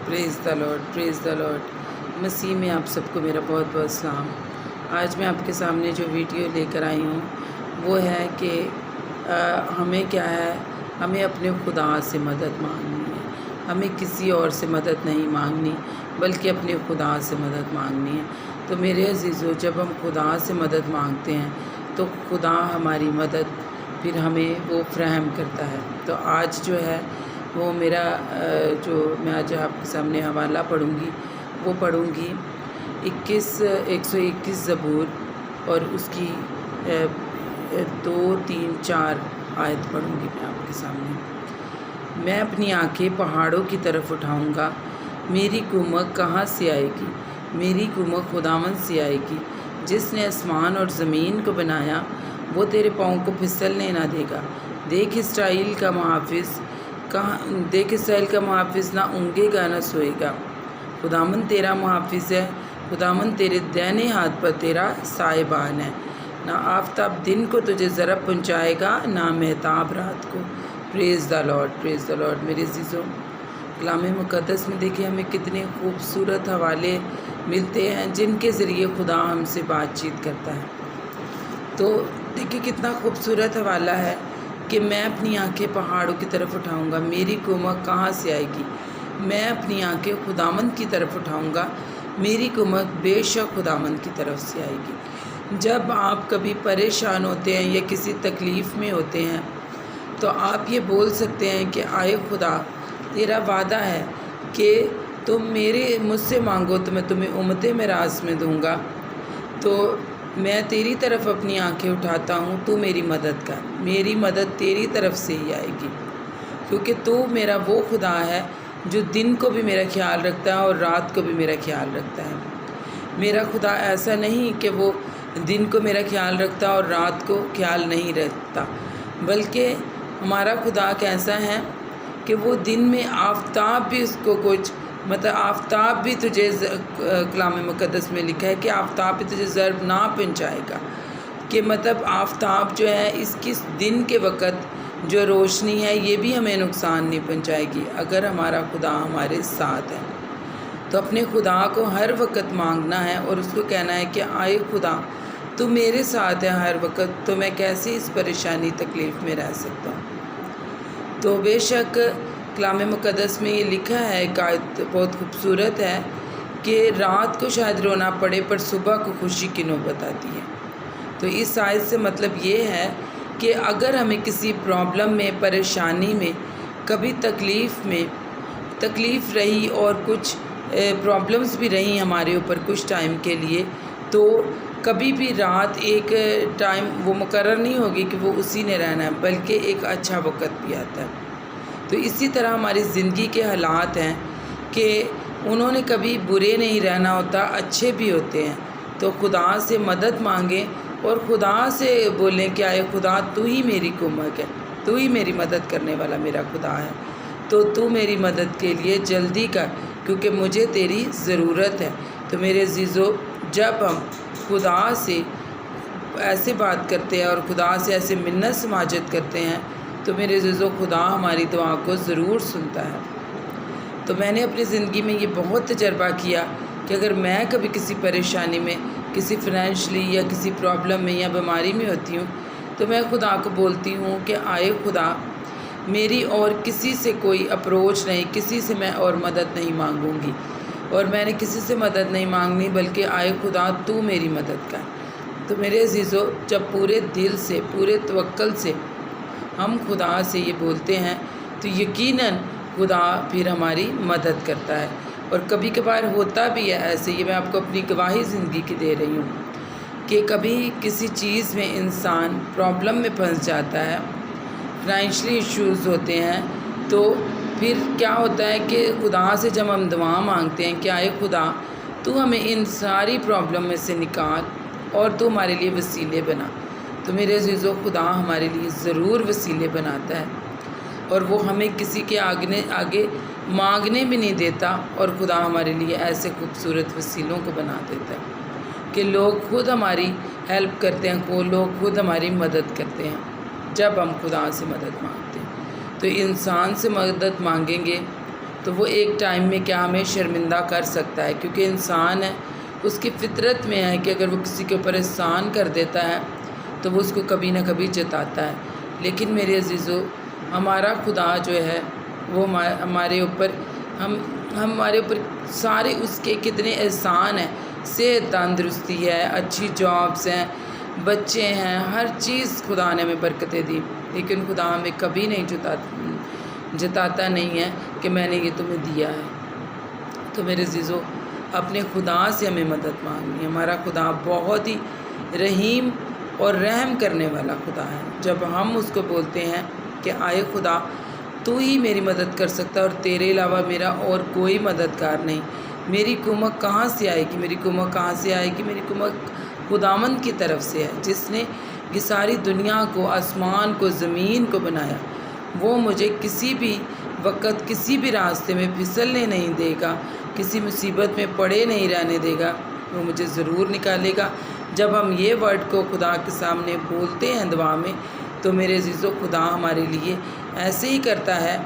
Praise the Lord. मसीह में आप सबको मेरा बहुत बहुत सलाम। आज मैं आपके सामने जो वीडियो लेकर आई हूँ वो है कि हमें क्या है, हमें अपने खुदा से मदद मांगनी है। हमें किसी और से मदद नहीं मांगनी बल्कि अपने खुदा से मदद मांगनी है। तो मेरे अज़ीज़ों, जब हम खुदा से मदद मांगते हैं तो खुदा हमारी मदद फिर हमें वो फ़राहम करता है। तो आज जो है वो मेरा जो मैं आज आपके सामने हवाला पढ़ूँगी वो पढ़ूँगी 121 ज़बूर और उसकी 2, 3, 4 आयत पढ़ूँगी मैं आपके सामने। मैं अपनी आँखें पहाड़ों की तरफ उठाऊँगा, मेरी कुमक कहाँ से आएगी? मेरी कुमक खुदावंद से आएगी। जिसने आसमान और ज़मीन को बनाया वो तेरे पाँव को फिसलने ना देगा। देख इसराइल का मुहाफ़िज़ ना ऊँघेगा ना सोएगा। खुदावंद तेरा मुहाफ़िज़ है, खुदावंद तेरे दाहिने हाथ पर तेरा साहिबान है। ना आफ़ताब दिन को तुझे ज़रब पहुँचाएगा, ना महताब रात को। Praise the Lord. मेरे अज़ीज़ों, कलाम मुक़द्दस में देखिए हमें कितने खूबसूरत हवाले मिलते हैं जिनके ज़रिए खुदा हमसे बातचीत करता है। तो देखिए कितना खूबसूरत हवाला है कि मैं अपनी आंखें पहाड़ों की तरफ उठाऊंगा, मेरी कुमक कहाँ से आएगी? मैं अपनी आंखें खुदावंद की तरफ उठाऊंगा, मेरी कुमक बेशक खुदावंद की तरफ से आएगी। जब आप कभी परेशान होते हैं या किसी तकलीफ़ में होते हैं तो आप ये बोल सकते हैं कि आए खुदा, तेरा वादा है कि तुम मुझसे मांगो तो मैं तुम्हें उम्मते मिरास में दूंगा। तो मैं तेरी तरफ अपनी आंखें उठाता हूँ, तू मेरी मदद कर। मेरी मदद तेरी तरफ से ही आएगी क्योंकि तू मेरा वो खुदा है जो दिन को भी मेरा ख्याल रखता है और रात को भी मेरा ख्याल रखता है। मेरा खुदा ऐसा नहीं कि वो दिन को मेरा ख्याल रखता और रात को ख्याल नहीं रखता, बल्कि हमारा खुदा कैसा है कि वो दिन में आफ़ताब भी उसको कुछ आफ़ताब भी तुझे कलाम मुक़द्दस में लिखा है कि आफ़ताब भी तुझे ज़रब ना पहुँचाएगा। कि आफ़ताब जो है इसकी दिन के वक़्त जो रोशनी है ये भी हमें नुकसान नहीं पहुँचाएगी अगर हमारा खुदा हमारे साथ है। तो अपने खुदा को हर वक़्त मांगना है और उसको कहना है कि आए खुदा, तू मेरे साथ है हर वक़्त, तो मैं कैसे इस परेशानी तकलीफ़ में रह सकता हूँ। तो बेशक कलाम मुक़द्दस में ये लिखा है, एक आयत बहुत खूबसूरत है कि रात को शायद रोना पड़े पर सुबह को खुशी की नौबत आती है। तो इस आयत से मतलब ये है कि अगर हमें किसी प्रॉब्लम में, परेशानी में, कभी तकलीफ़ रही और कुछ प्रॉब्लम्स भी रही हमारे ऊपर कुछ टाइम के लिए, तो कभी भी रात एक टाइम वो मुकर्रर नहीं होगी कि वो उसी ने रहना है, बल्कि एक अच्छा वक़्त भी आता है। तो इसी तरह हमारी ज़िंदगी के हालात हैं कि उन्होंने कभी बुरे नहीं रहना होता, अच्छे भी होते हैं। तो खुदा से मदद मांगें और खुदा से बोलें कि आए खुदा, तू ही मेरी कुमक है, तू ही मेरी मदद करने वाला मेरा खुदा है। तो तू मेरी मदद के लिए जल्दी कर क्योंकि मुझे तेरी ज़रूरत है। तो मेरे अज़ीज़ों, जब हम खुदा से ऐसे बात करते हैं और खुदा से ऐसे मिन्नत समाजत करते हैं तो मेरे अज़ीज़ों, खुदा हमारी दुआ को ज़रूर सुनता है। तो मैंने अपनी ज़िंदगी में ये बहुत तजर्बा किया कि अगर मैं कभी किसी परेशानी में, किसी फाइनेंशियली या किसी प्रॉब्लम में या बीमारी में होती हूँ तो मैं खुदा को बोलती हूँ कि आए खुदा, मेरी और किसी से कोई अप्रोच नहीं, किसी से मैं और मदद नहीं मांगूंगी और मैंने किसी से मदद नहीं मांगनी, बल्कि आए खुदा, तू मेरी मदद कर। तो मेरे अज़ीज़ों, जब पूरे दिल से, पूरे तवक्कल से हम खुदा से ये बोलते हैं तो यकीनन खुदा फिर हमारी मदद करता है। और कभी कभार होता भी है ऐसे, ये मैं आपको अपनी गवाही ज़िंदगी की दे रही हूँ कि कभी किसी चीज़ में इंसान प्रॉब्लम में फंस जाता है, फाइनेंशियली इश्यूज़ होते हैं, तो फिर क्या होता है कि खुदा से जब हम दुआ मांगते हैं कि आए खुदा, तू हमें इन सारी प्रॉब्लम में से निकाल और तू हमारे लिए वसीले बना। तो मेरे अज़ीज़ों, खुदा हमारे लिए ज़रूर वसीले बनाता है और वो हमें किसी के आगे मांगने भी नहीं देता और खुदा हमारे लिए ऐसे खूबसूरत वसीलों को बना देता है कि लोग खुद हमारी हेल्प करते हैं, वो लोग खुद हमारी मदद करते हैं जब हम खुदा से मदद मांगते हैं। तो इंसान से मदद मांगेंगे تو وہ ایک ٹائم میں کیا ہمیں شرمندہ کر سکتا ہے، کیونکہ انسان ہے، اس کی فطرت میں ہے کہ اگر وہ کسی کے اوپر احسان کر دیتا ہے تو وہ اس کو کبھی نہ کبھی جتاتا ہے۔ لیکن میرے عزیزو، ہمارا خدا جو ہے وہ ہمارے اوپر ہمارے اوپر سارے اس کے کتنے احسان ہیں، صحت تندرستی ہے، اچھی جابس ہیں، بچے ہیں، ہر چیز خدا نے ہمیں برکتیں دی، لیکن خدا ہمیں کبھی نہیں جتاتا نہیں ہے کہ میں نے یہ تمہیں دیا ہے۔ تو میرے عزیزو، اپنے خدا سے ہمیں مدد مانگنی ہے۔ ہمارا خدا بہت ہی رحیم اور رحم کرنے والا خدا ہے۔ جب ہم اس کو بولتے ہیں کہ آئے خدا، تو ہی میری مدد کر سکتا ہے اور تیرے علاوہ میرا اور کوئی مددگار نہیں، میری کمک کہاں سے آئے گی؟ میری کمک کہاں سے آئے گی؟ میری کمک خداوند کی طرف سے ہے، جس نے یہ ساری دنیا کو، آسمان کو، زمین کو بنایا۔ وہ مجھے کسی بھی وقت کسی بھی راستے میں پھسلنے نہیں دے گا، کسی مصیبت میں پڑے نہیں رہنے دے گا، وہ مجھے ضرور نکالے گا۔ جب ہم یہ ورڈ کو خدا کے سامنے بولتے ہیں دعا میں، تو میرے عزیزو، خدا ہمارے لیے ایسے ہی کرتا ہے۔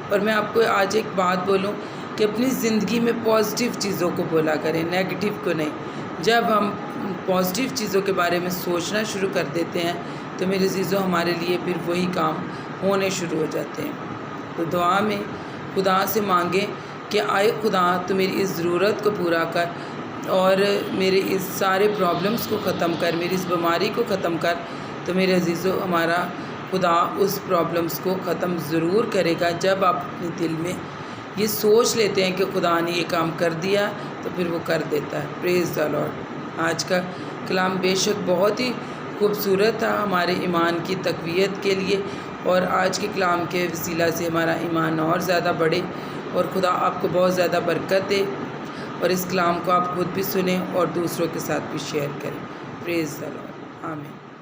اور میں آپ کو آج ایک بات بولوں کہ اپنی زندگی میں پازیٹیو چیزوں کو بولا کریں، نیگیٹو کو نہیں۔ جب ہم پازیٹیو چیزوں کے بارے میں سوچنا شروع کر دیتے ہیں تو میرے عزیزو، ہمارے لیے پھر وہی کام ہونے شروع ہو جاتے ہیں۔ تو دعا میں خدا سے مانگیں کہ آئے خدا، تو میری اس ضرورت کو پورا کر اور میرے اس سارے پرابلمس کو ختم کر، میری اس بیماری کو ختم کر۔ تو میرے عزیزو، ہمارا خدا اس پرابلمس کو ختم ضرور کرے گا۔ جب آپ اپنے دل میں یہ سوچ لیتے ہیں کہ خدا نے یہ کام کر دیا، تو پھر وہ کر دیتا ہے۔ پریز دی لارڈ۔ آج کا کلام بے شک بہت ہی خوبصورت تھا ہمارے ایمان کی تقویت کے لیے، اور آج کے کلام کے وسیلہ سے ہمارا ایمان اور زیادہ بڑھے، اور خدا آپ کو بہت زیادہ برکت دے، اور اس کلام کو آپ خود بھی سنیں اور دوسروں کے ساتھ بھی شیئر کریں۔ پریز دی لارڈ۔ آمین۔